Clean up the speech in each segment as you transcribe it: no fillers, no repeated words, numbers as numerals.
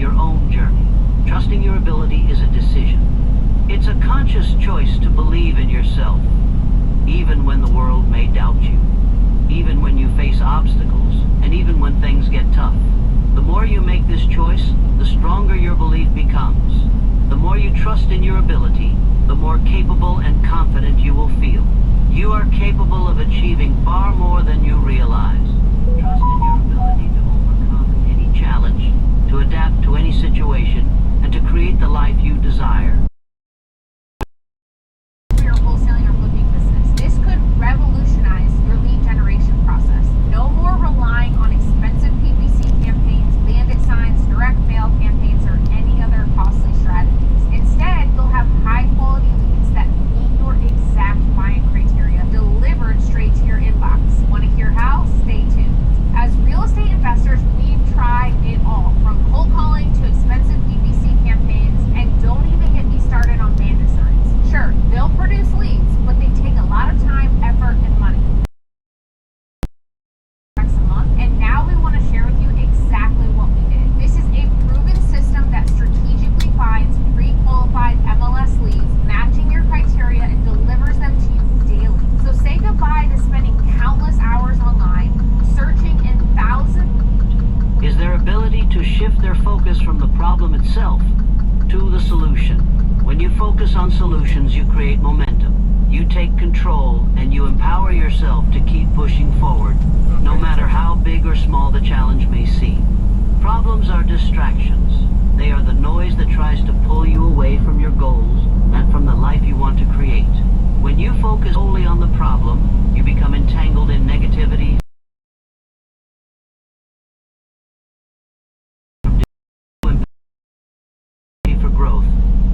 your own journey. Trusting your ability is a decision. It's a conscious choice to believe in yourself, even when the world may doubt you, even when you face obstacles, and even when things get tough. The more you make this choice, the stronger your belief becomes. The more you trust in your ability, the more capable and confident you will feel. You are capable of achieving far more than you realize. Trust in your ability to overcome any challenge, to adapt to any situation, and to create the life you desire. For your wholesaling or flipping business, this could revolutionize your lead generation process. No more relying on expensive PPC campaigns, bandit signs, direct mail campaigns, or any other costly strategies. Instead, you'll have high-quality leads that meet your exact buying criteria delivered straight to your inbox. Want to hear how? Stay tuned. As real estate investors, we've tried it all, from cold calling to expensive PPC campaigns, and don't even get me started on bandit signs. Sure, they'll produce leads, but they take a lot of time, effort, and money. And now we want to share with you exactly what we did. This is a proven system that strategically finds pre-qualified MLS leads, matching your criteria, and delivers them to you daily. So say goodbye to spending countless hours online, searching in thousands. Is their ability to shift their focus from the problem itself to the solution. When you focus on solutions, you create momentum. You take control and you empower yourself to keep pushing forward, no matter how big or small the challenge may seem. Problems are distractions. They are the noise that tries to pull you away from your goals and from the life you want to create. When you focus only on the problem, you become entangled in negativity, for growth.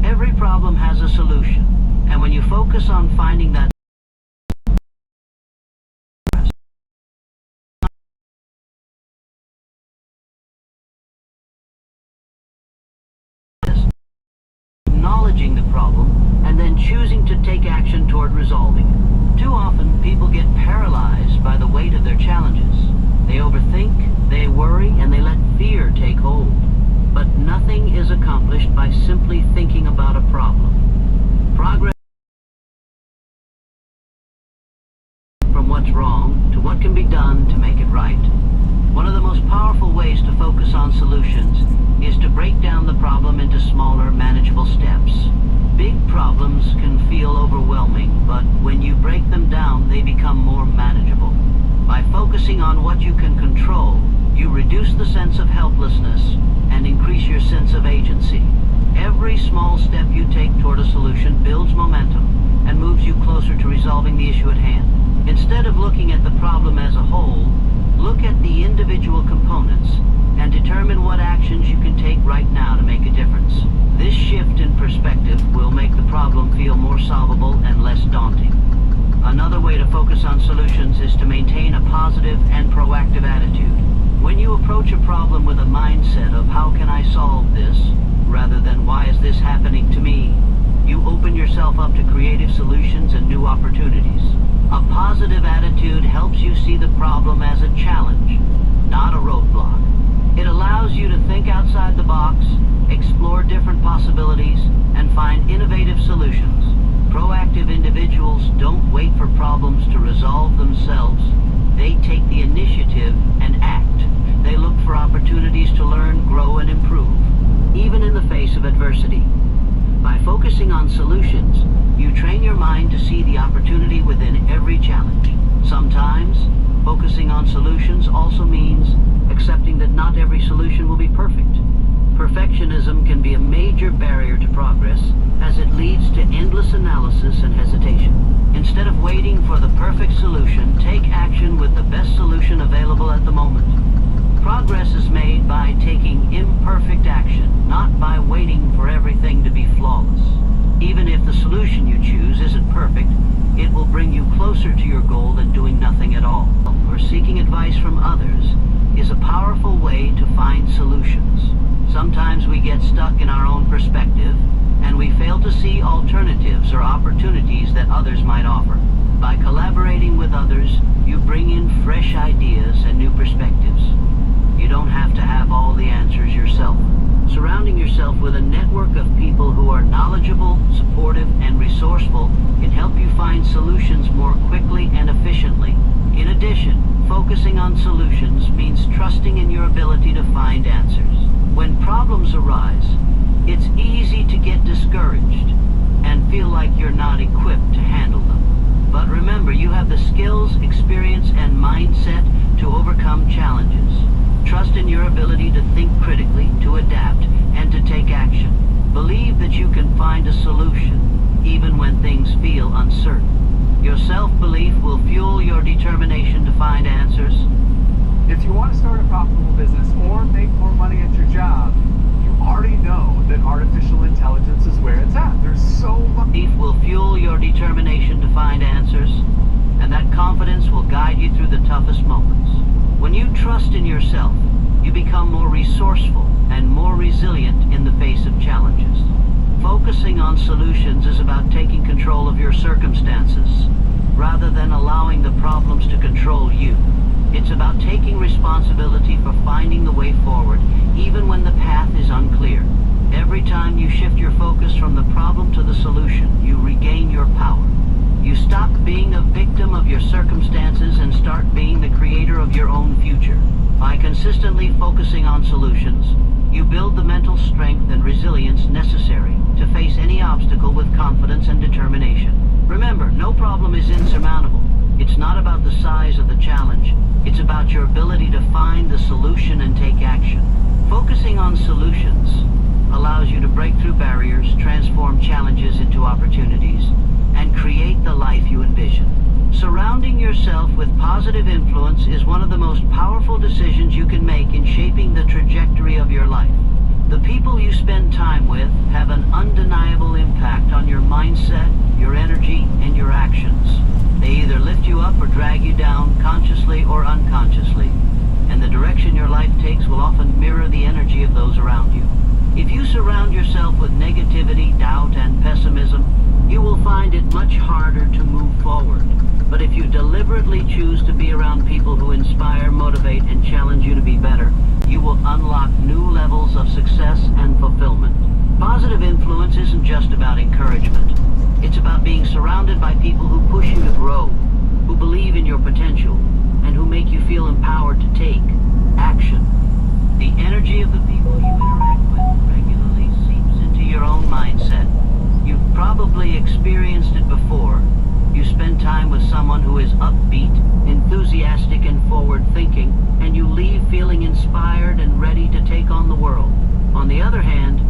Every problem has a solution, and when you focus on finding that acknowledging the problem and then choosing to take action toward resolving it. Too often, people get paralyzed by the weight of their challenges. They overthink, they worry, and they let fear take hold. But nothing is accomplished by simply thinking about a problem. Progress from what's wrong to what can be done to make it right. One of the most powerful ways to focus on solutions is to break down the problem into smaller, manageable steps. Big problems can feel overwhelming, but when you break them down, they become more manageable. By focusing on what you can control, you reduce the sense of helplessness and increase your sense of agency. Every small step you take toward a solution builds momentum and moves you closer to resolving the issue at hand. Instead of looking at the problem as a whole, look at the individual components and determine what actions you can take right now to make a difference. This shift in perspective will make the problem feel more solvable and less daunting. Another way to focus on solutions is to maintain a positive and proactive attitude. When you approach a problem with a mindset of how can I solve this, rather than why is this happening to me, you open yourself up to creative solutions and new opportunities. A positive attitude helps you see the problem as a challenge, not a roadblock. It allows you to think outside the box, explore different possibilities, and find innovative solutions. Proactive individuals don't wait for problems to resolve themselves. They take the initiative and act. They look for opportunities to learn, grow, and improve, even in the face of adversity. By focusing on solutions, you train your mind to see the opportunity within every challenge. Sometimes, focusing on solutions also means accepting that not every solution will be perfect. Perfectionism can be a major barrier to progress, as it leads to endless analysis and hesitation. Instead of waiting for the perfect solution, take action with the best solution available at the moment. Progress is made by taking imperfect action, not by waiting for everything to be flawless. Even if the solution you choose isn't perfect, it will bring you closer to your goal than doing nothing at all. Or seeking advice from others is a powerful way to find solutions. Sometimes we get stuck in our own perspective, and we fail to see alternatives or opportunities that others might offer. By collaborating with others, you bring in fresh ideas and new perspectives. You don't have to have all the answers yourself. Surrounding yourself with a network of people who are knowledgeable, supportive, and resourceful can help you find solutions more quickly and efficiently. In addition, focusing on solutions means trusting in your ability to find answers. When problems arise, it's easy to get discouraged and feel like you're not equipped to handle them. But remember, you have the skills, experience, and mindset to overcome challenges. Trust in your ability to think critically, to adapt, and to take action. Believe that you can find a solution, even when things feel uncertain. Your self-belief will fuel your determination to find answers. If you want to start a profitable business or make more money at your job, you already know that artificial intelligence is where it's at. There's so much. Belief will fuel your determination to find answers, and that confidence will guide you through the toughest moments. When you trust in yourself, you become more resourceful and more resilient in the face of challenges. Focusing on solutions is about taking control of your circumstances, rather than allowing the problems to control you. It's about taking responsibility for finding the way forward, even when the path is unclear. Every time you shift your focus from the problem to the solution, you regain your power. You stop being a victim of your circumstances and start being the creator of your own future. By consistently focusing on solutions, you build the mental strength and resilience necessary to face any obstacle with confidence and determination. Remember, no problem is insurmountable. It's not about the size of the challenge. It's about your ability to find the solution and take action. Focusing on solutions allows you to break through barriers, transform challenges into opportunities, and create the life you envision. Surrounding yourself with positive influence is one of the most powerful decisions you can make in shaping the trajectory of your life. The people you spend time with have an undeniable impact on your mindset, your energy, and your actions. They either lift you up or drag you down, consciously or unconsciously, and the direction your life takes will often mirror the energy of those around you. If you surround yourself with negativity, doubt, and pessimism, you will find it much harder to move forward. But if you deliberately choose to be around people who inspire, motivate, and challenge you to be better, you will unlock new levels of success and fulfillment. Positive influence isn't just about encouragement. It's about being surrounded by people who push you to grow, who believe in your potential, and who make you feel empowered to take action. The energy of the people you interact with regularly seeps into your own mindset. You've probably experienced it before. You spend time with someone who is upbeat, enthusiastic, and forward-thinking, and you leave feeling inspired and ready to take on the world. On the other hand,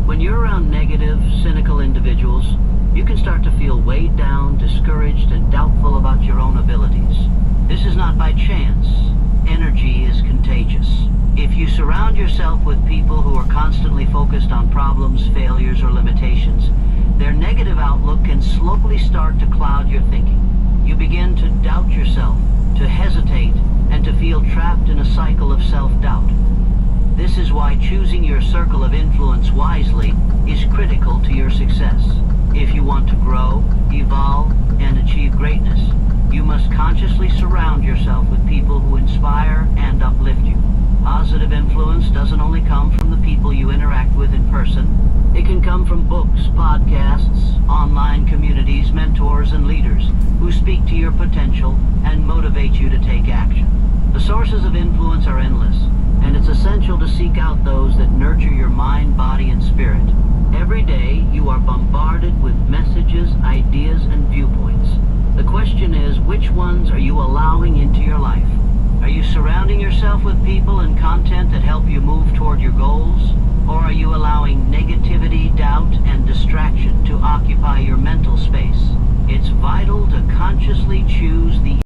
when you're around negative, cynical individuals, you can start to feel weighed down, discouraged, and doubtful about your own abilities. This is not by chance. Energy is contagious. If you surround yourself with people who are constantly focused on problems, failures, or limitations, their negative outlook can slowly start to cloud your thinking. You begin to doubt yourself, to hesitate, and to feel trapped in a cycle of self-doubt. This is why choosing your circle of influence wisely is critical to your success. If you want to grow, evolve, and achieve greatness, you must consciously surround yourself with people who inspire and uplift you. Positive influence doesn't only come from the people you interact with in person. It can come from books, podcasts, online communities, mentors, and leaders who speak to your potential and motivate you to take action. The sources of influence are endless, and it's essential to seek out those that nurture your mind, body, and spirit. Every day, you are bombarded with messages, ideas, and viewpoints. The question is, which ones are you allowing into your life? Are you surrounding yourself with people and content that help you move toward your goals? Or are you allowing negativity, doubt, and distraction to occupy your mental space? It's vital to consciously choose the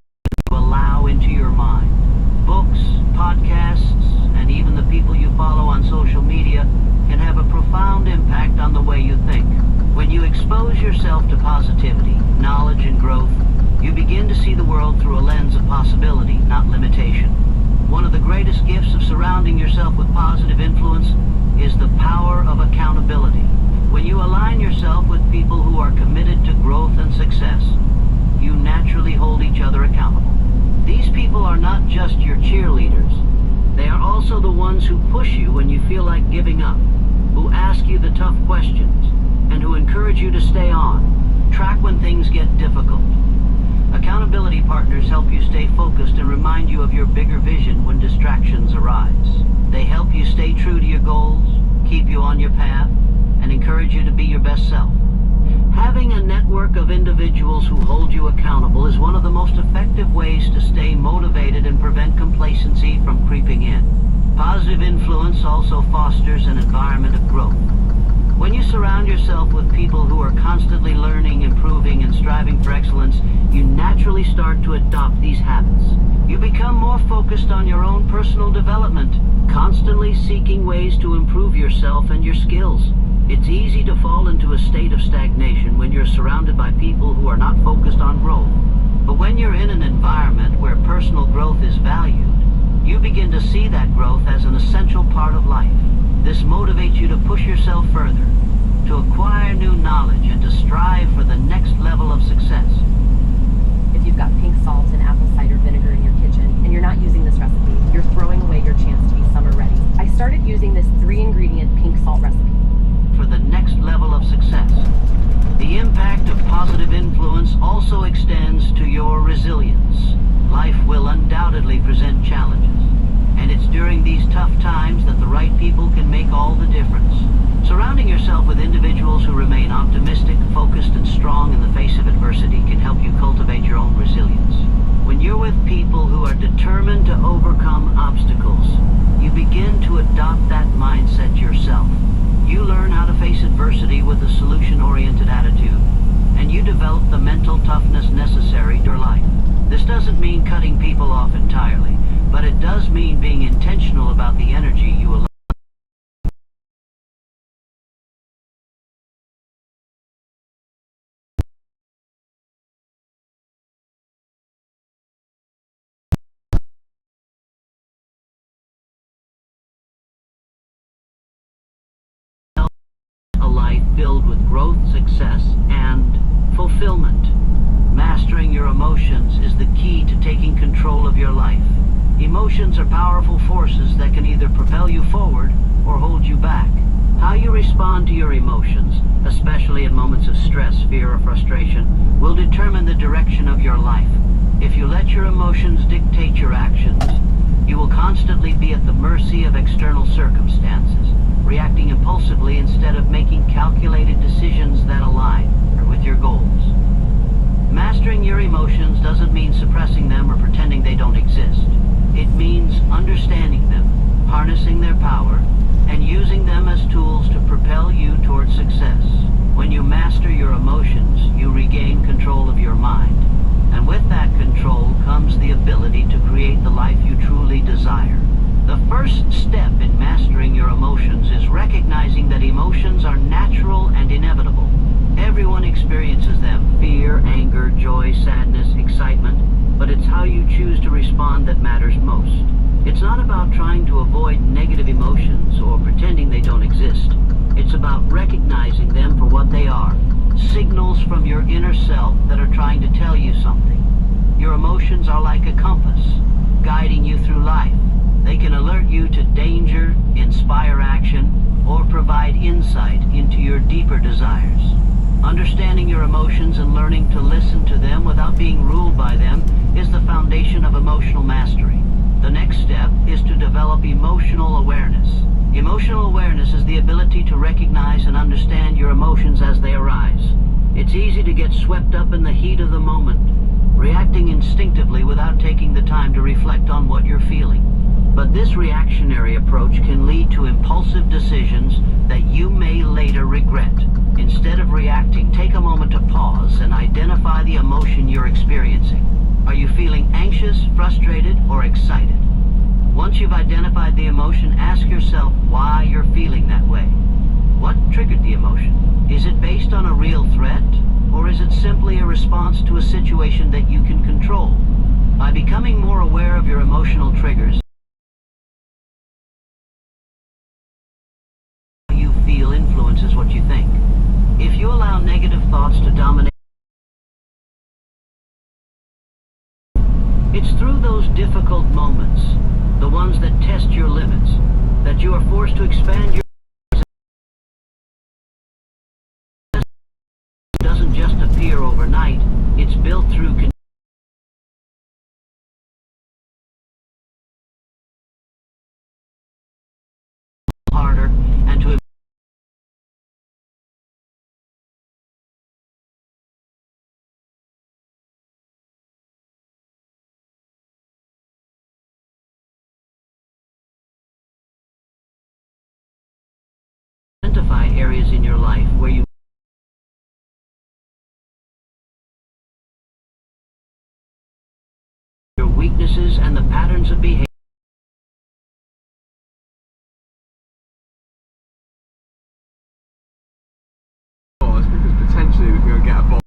you allow into your mind. Books, podcasts, and even the people you follow on social media can have a profound impact on the way you think. When you expose yourself to positivity, knowledge, and growth, you begin to see the world through a lens of possibility, not limitation. One of the greatest gifts of surrounding yourself with positive influence is the power of accountability. When you align yourself with people who are committed to growth and success, you naturally hold each other accountable. These people are not just your cheerleaders. They are also the ones who push you when you feel like giving up. who ask you the tough questions, and who encourage you to stay on track when things get difficult. Accountability partners help you stay focused and remind you of your bigger vision when distractions arise. They help you stay true to your goals, keep you on your path, and encourage you to be your best self. Having a network of individuals who hold you accountable is one of the most effective ways to stay motivated and prevent complacency from creeping in. Positive influence also fosters an environment of growth. When you surround yourself with people who are constantly learning, improving, and striving for excellence, you naturally start to adopt these habits. You become more focused on your own personal development, constantly seeking ways to improve yourself and your skills. It's easy to fall into a state of stagnation when you're surrounded by people who are not focused on growth. But when you're in an environment where personal growth is valued, you begin to see that growth as an essential part of life. This motivates you to push yourself further, to acquire new knowledge, and to strive for the next level of success. If you've got pink salt and apple cider vinegar in your kitchen and you're not using this recipe, you're throwing away your chance to be summer ready. I started using this 3-ingredient pink salt recipe For the next level of success. The impact of positive influence also extends to your resilience. Life will undoubtedly present challenges, and it's during these tough times that the right people can make all the difference. Surrounding yourself with individuals who remain optimistic, focused, and strong in the face of adversity can help you cultivate your own resilience. When you're with people who are determined to overcome obstacles, you begin to adopt that mindset yourself. You learn how to face adversity with a solution-oriented attitude, and you develop the mental toughness necessary for life. This doesn't mean cutting people off entirely, but it does mean being intentional about the energy you allow. A life filled with growth, success, and fulfillment. Mastering your emotions is the key to taking control of your life. Emotions are powerful forces that can either propel you forward or hold you back. How you respond to your emotions, especially in moments of stress, fear, or frustration, will determine the direction of your life. If you let your emotions dictate your actions, you will constantly be at the mercy of external circumstances, reacting impulsively instead of making calculated decisions that align with your goals. Mastering your emotions doesn't mean suppressing them or pretending they don't exist. It means understanding them, harnessing their power, and using them as tools to propel you towards success. When you master your emotions, you regain control of your mind. And with that control comes the ability to create the life you truly desire. The first step in mastering your emotions is recognizing that emotions are natural and inevitable. Everyone experiences them: fear, anger, joy, sadness, excitement, but it's how you choose to respond that matters most. It's not about trying to avoid negative emotions or pretending they don't exist. It's about recognizing them for what they are, signals from your inner self that are trying to tell you something. Your emotions are like a compass, guiding you through life. They can alert you to danger, inspire action, or provide insight into your deeper desires. Understanding your emotions and learning to listen to them without being ruled by them is the foundation of emotional mastery. The next step is to develop emotional awareness. Emotional awareness is the ability to recognize and understand your emotions as they arise. It's easy to get swept up in the heat of the moment, reacting instinctively without taking the time to reflect on what you're feeling. But this reactionary approach can lead to impulsive decisions that you may later regret. Instead of reacting, take a moment to pause and identify the emotion you're experiencing. Are you feeling anxious, frustrated, or excited? Once you've identified the emotion, ask yourself why you're feeling that way. What triggered the emotion? Is it based on a real threat, or is it simply a response to a situation that you can control? By becoming more aware of your emotional triggers, how you feel influences what you think. If you allow negative thoughts to dominate, it's through those difficult moments, the ones that test your limits, that you are forced to expand your identify areas in your life where you your weaknesses and the patterns of behavior. Because potentially we're going to get a bomb.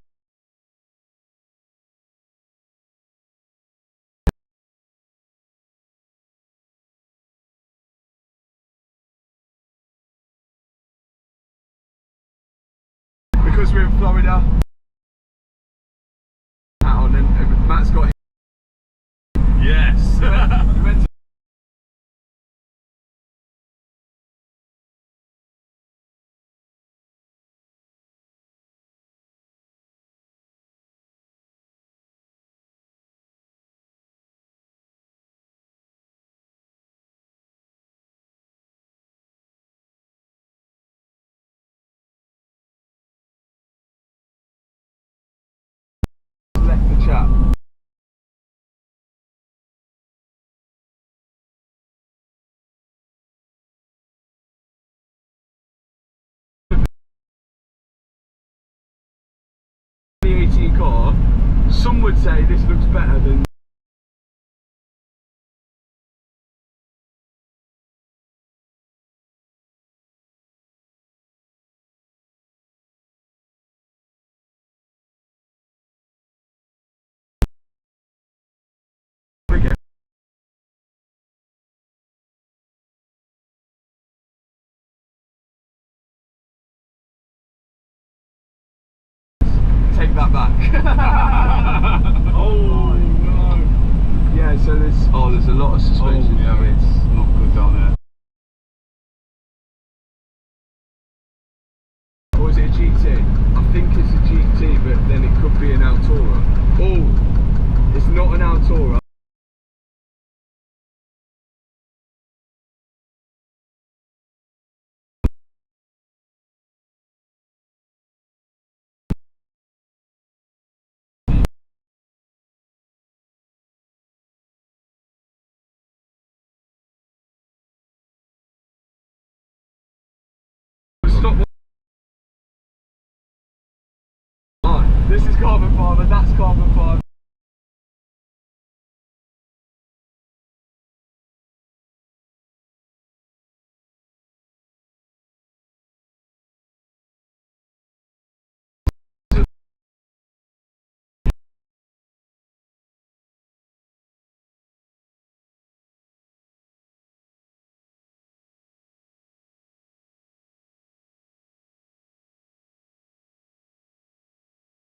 Because we're in Florida. And Matt's got. Yes. Left the chat. The 2018 car, some would say this looks better than. Take that back. Oh no. Yeah, so there's a lot of suspension. Oh, yeah, it's not good down there. Or is it a GT? I think it's a GT, but then it could be an Altura. Oh, it's not an Altura. Stop. This is carbon fibre, that's carbon fibre.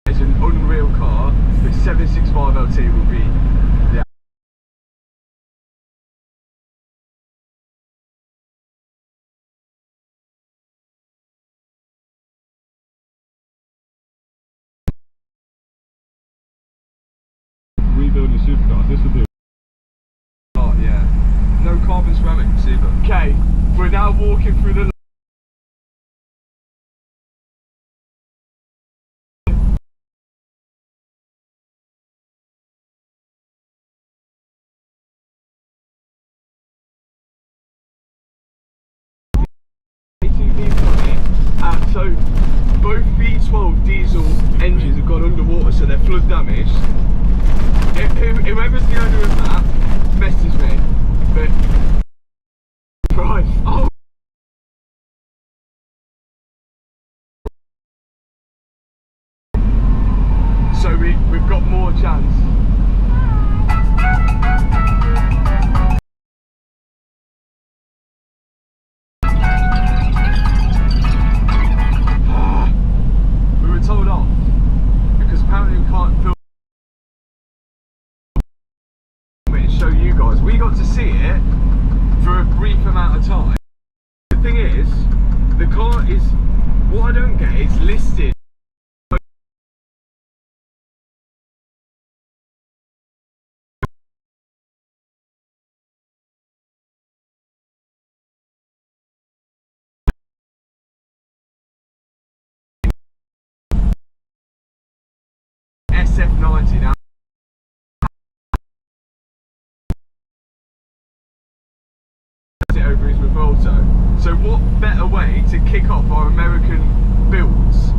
It's an unreal car, but 765 LT will be the rebuilding supercars. This would do. oh yeah. No carbon ceramics either. Okay, we're now walking through the so both V12 diesel engines have gone underwater, so they're flood damaged. Whoever's the owner of that messes me, but Christ. Oh. So we've got more chance. We were told off because apparently we can't film it and show you guys. We got to see it for a brief amount of time. The thing is, the car is, what I don't get is listed. SF90 now. over his Revolto. So what better way to kick off our American builds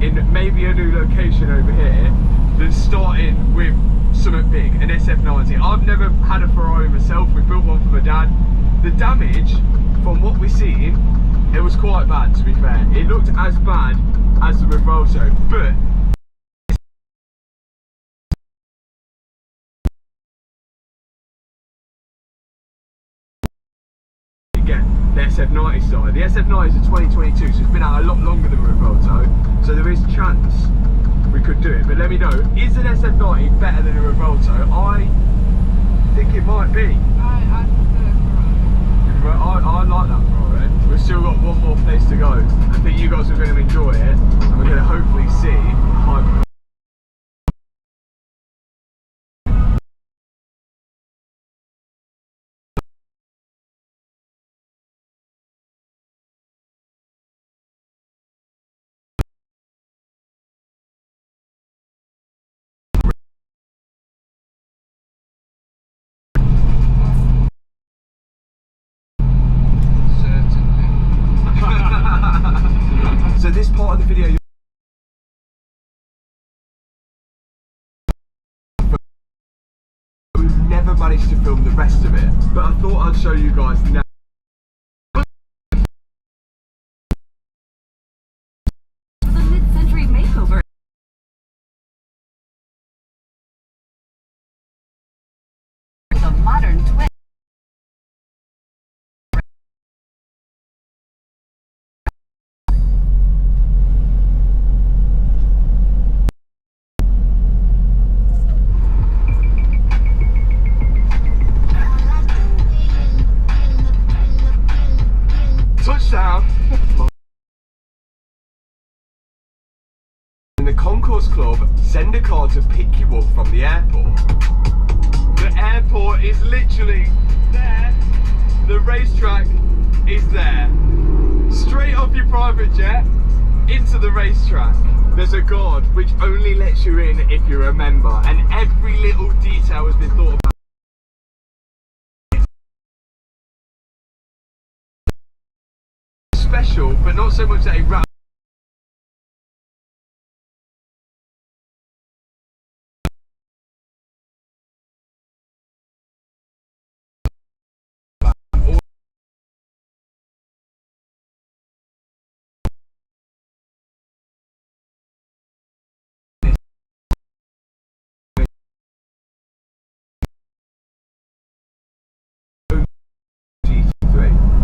in maybe a new location over here than starting with something big, an SF90. I've never had a Ferrari myself. We built one for my dad. The damage, from what we're seeing, it was quite bad, to be fair. It looked as bad as the Revolto, but get the SF90 started. The SF90 is a 2022, so it's been out a lot longer than the Revolto, so there is a chance we could do it. But let me know, is an SF90 better than a Revolto? I think it might be. I prefer I like that Ferrari. We've still got one more place to go. I think you guys are going to enjoy it, and we're going to hopefully see high. So this part of the video, we never managed to film the rest of it, but I thought I'd show you guys now. The mid-century makeover. The modern twist. Touchdown! And the Concourse Club send a car to pick you up from the airport. The airport is literally there. The racetrack is there. Straight off your private jet into the racetrack. There's a guard which only lets you in if you're a member, and every little detail has been thought about. Special, but not so much that it wraps.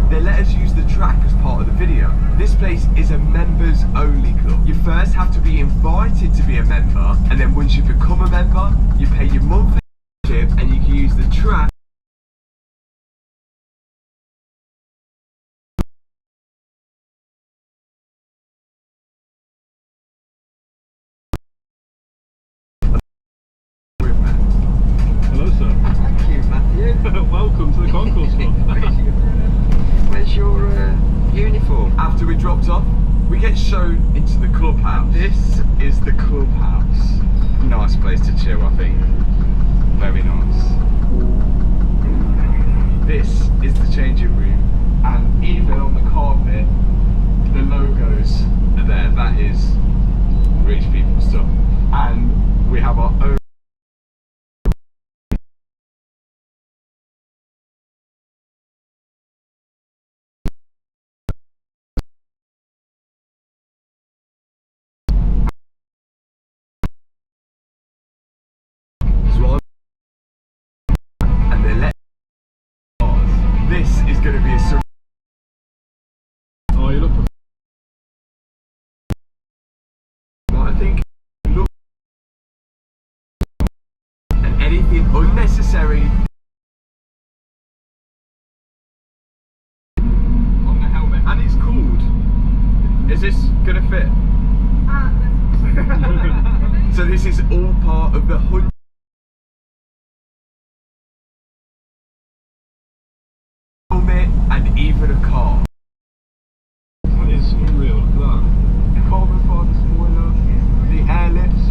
They let us use the track as part of the video. This place is a members only club. You first have to be invited to be a member, and then once you become a member, you pay your monthly membership and you can use the track. Hello, sir. Thank you, Matthew. Welcome to the Concourse Club. Where's your uniform? After we dropped off, we get shown into the clubhouse. This is the clubhouse. Nice place to chill, I think. Very nice. This is the changing room, and even on the carpet, the logos are there. That is rich people stuff. And we have our own. This is going to be a Oh, you look. I think look, and anything unnecessary on the helmet, and it's cooled. Is this going to fit? So this is all part of the hood. And even a car. That is unreal. Look at that. Carbon fibre spoiler, the airlifts.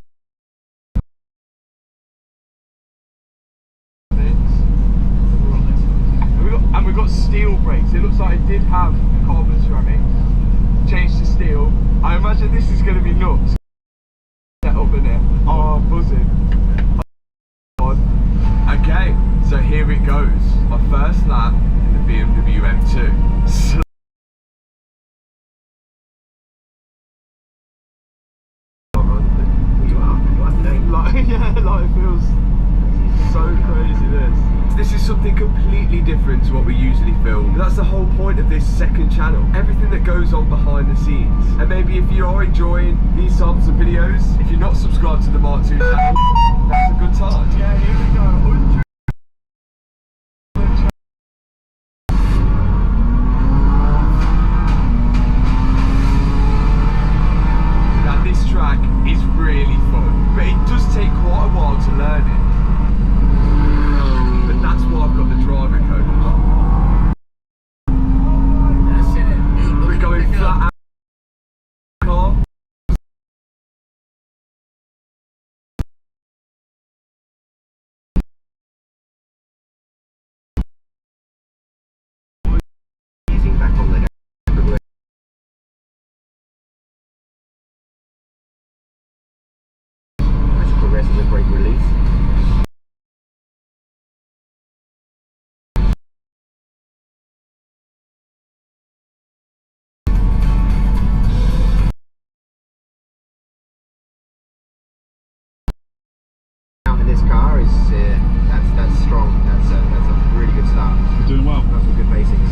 And we've got steel brakes. They look did have carbon ceramics, changed to steel. I imagine this is going to be nuts. Set up in it. Oh, buzzing. Okay, so here it goes. My first lap in the BMW M2. So like it feels so crazy. This is something completely different to what we usually film. That's the whole point of this second channel. Everything that goes on behind the scenes. And maybe if you are enjoying these types of videos, if you're not subscribed to the Mark II channel, that's a good time. Yeah, here we go. Now this track is really fun, but it does take quite a while to learn it. But that's why I've got the driver coach. That's it. We're going flat out car. Easing back on the as it progresses, a brake release. In this car is that's strong. That's a really good start. You're doing well. Got some good basics.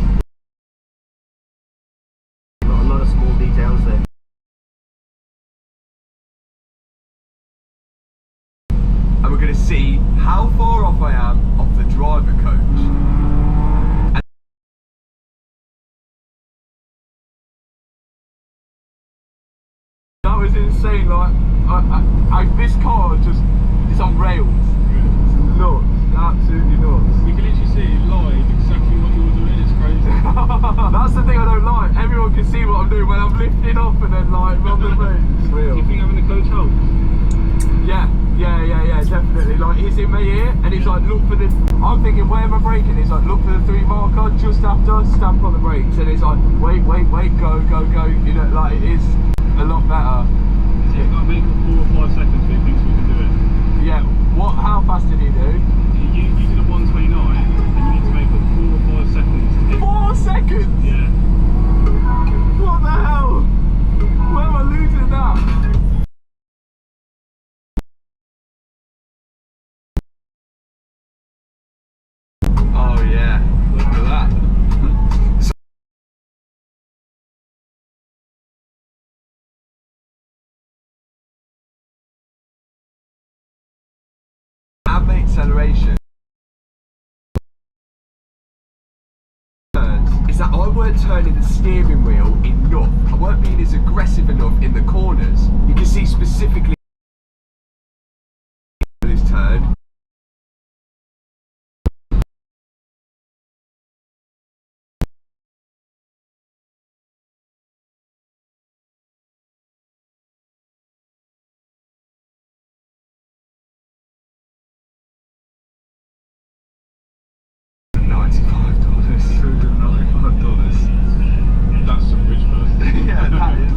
Got a lot of small details there. And we're going to see how far off I am off the driver coach. And that was insane. Like, this car just is on rails. It's nuts, absolutely nuts. You can literally see live exactly what you're doing. It's crazy. That's the thing I don't like. Everyone can see what I'm doing when I'm lifting off and then like on the brakes. It's real. Do you think having the coach helps? Yeah, definitely. Like, he's in my ear and he's like, look for the. I'm thinking, where am I braking? He's like, look for the 3 marker just after, stamp on the brakes. And he's like, wait, go. You know, like, it is a lot better. So you've got to make it 4 or 5 seconds, but he thinks we can do it. Yeah, what? How fast did he do? You did a 129, and you need to make it 4 or 5 seconds to get. 4 seconds? Yeah. What the hell? Where am I losing that? Oh yeah, look at that. Ambient acceleration is that I weren't turning the steering wheel enough. I weren't being as aggressive enough in the corners. You can see specifically this turn. $295. That's some rich person. Yeah, that is.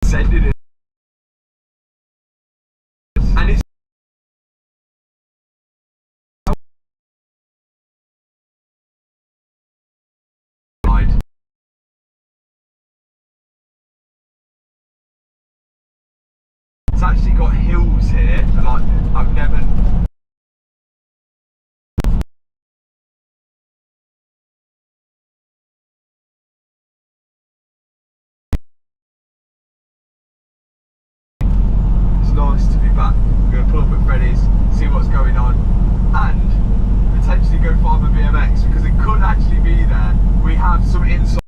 Sending it. And it's it's actually got hills here, like I've never. It's nice to be back. I'm going to pull up at Freddy's, see what's going on, and potentially go farm a BMX because it could actually be there. We have some inside.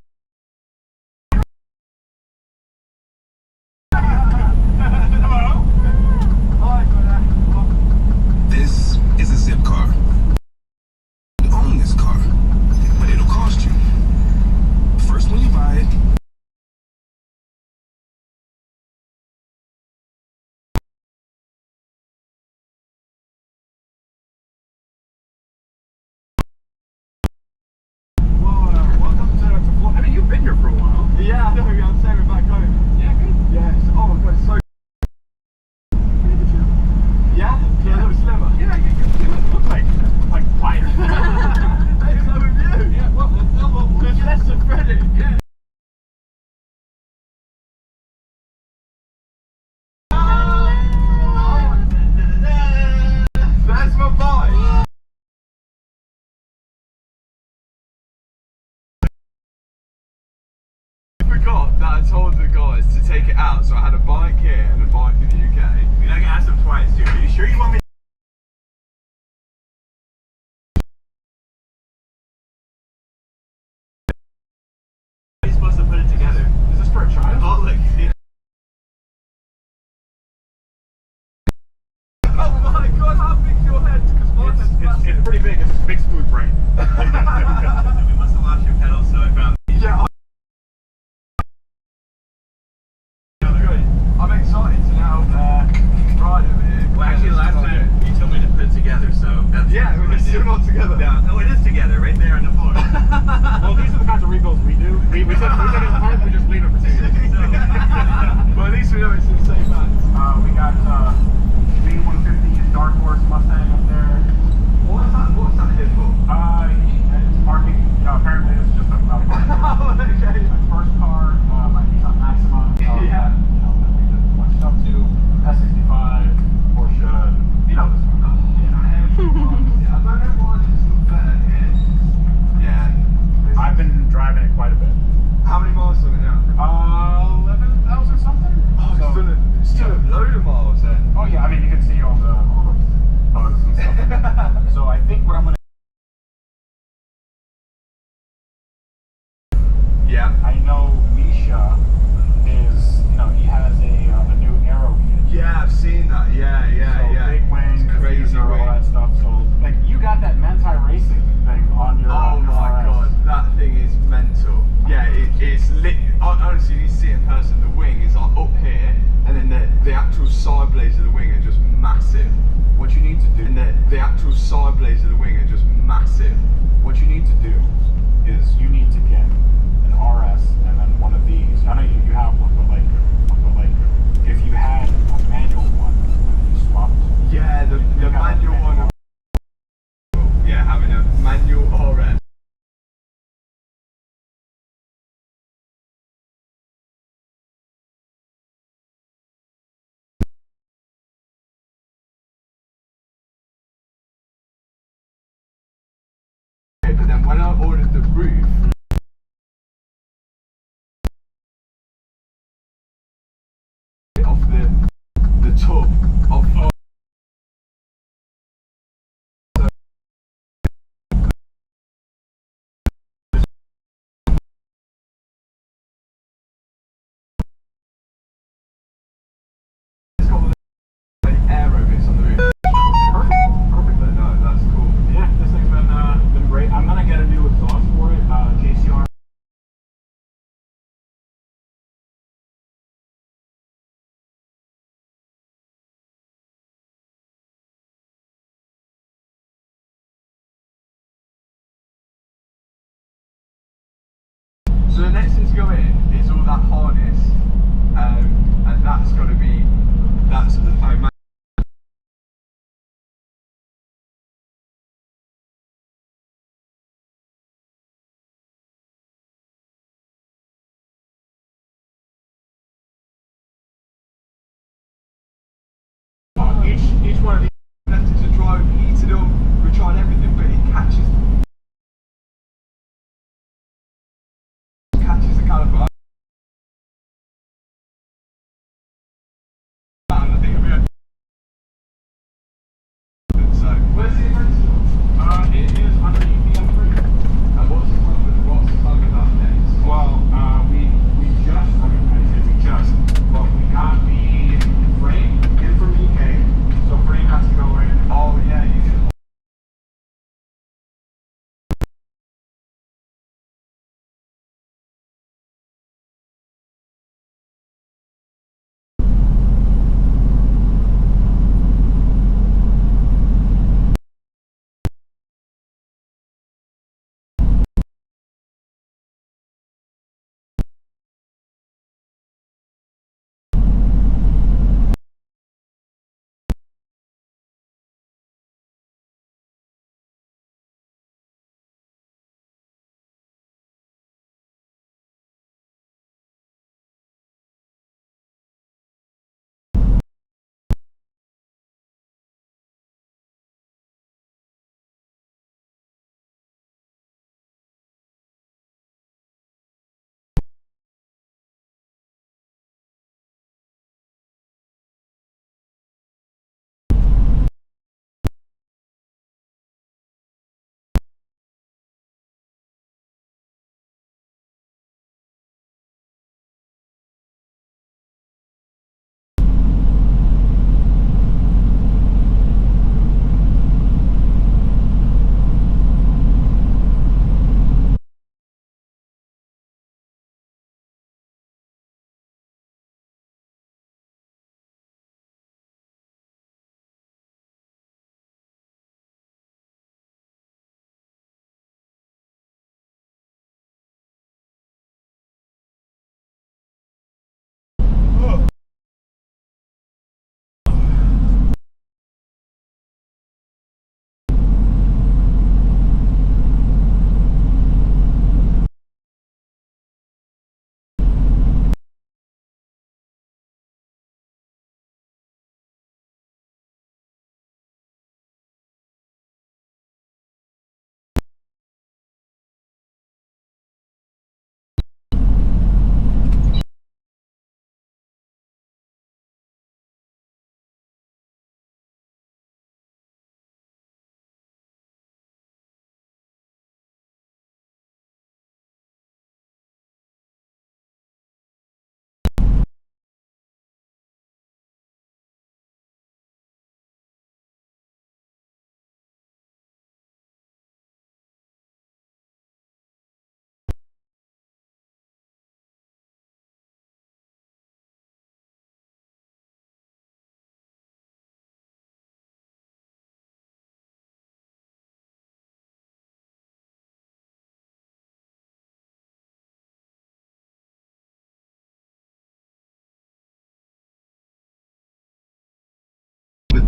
This is a zip car. You own this car, but it'll cost you. First when you buy it, a bike. I forgot that I told the guys to take it out, so I had a bike here and a bike in the UK. I can ask them twice, too. Are you sure you want me? How are you supposed to put it together? Is this for a child? Oh, look. Oh my god, how big's your head? Because my head's massive. It's pretty big. It's a big, smooth brain. We must have lost your pedals, so I found. Yeah, I'm excited to now ride over here. Well, actually, last time you told me to put it together, so that's. Yeah, what we're I still did. not together. No, no, it is together, right there on the floor. Well, these are the kinds of rebuilds we do. We said it's hard, we just leave it for 2 years. Well, at least we know it's in the same bands. We got B150 Dark Horse Mustang up there. What's that here for? It's parking. Apparently it's just a parking. Oh, okay. My first car, my Nissan Maxima. Yeah. That we did a bunch of stuff to. S65, Porsche, this one. Yeah, I don't know why this is better here. Yeah. I've been driving it quite a bit. How many miles on it now? 11,000 something. Oh, So- it's still a load of miles then. Oh yeah, I mean you can see all the bugs and stuff. So I think what I'm gonna. Yeah. I know Misha is, he has a new Aero kit. Yeah, I've seen that. Yeah, So yeah. big wings, It's crazy diffuser, all wing. that stuff. So like you got that Manti racing thing on your. Oh my RS. god, that thing is mental. Yeah, it's lit. Honestly, you see it in person. The wing is like up here, and then the actual side blades of the wing are just massive. What you need to do, and the actual side blades of the wing are just massive. What you need to do is you need to get an RS and then one of these. I know you have one, but like if you had a manual one and then you swapped. Yeah, the you got a manual one. Yeah, having a manual RS. But then when I ordered the roof, off the tub of it's got like aero bits on the roof. Perfect. But no, that's cool. Yeah, this thing's been great. I'm gonna get a new exhaust for it. JCR. So the next thing to go in is all that harness, and that's got to be, I imagine. Each one of these methods to drive heated up, we tried everything, but it catches the caliper.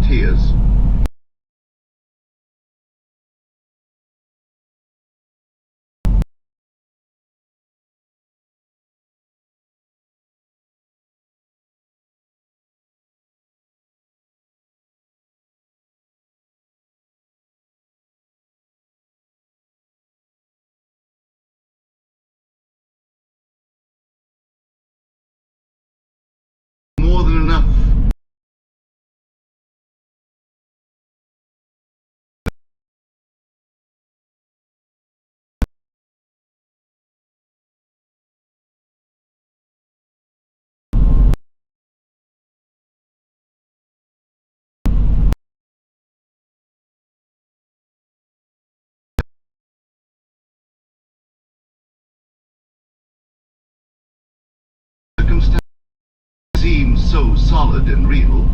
tears. More than enough. Circumstances seem so solid and real,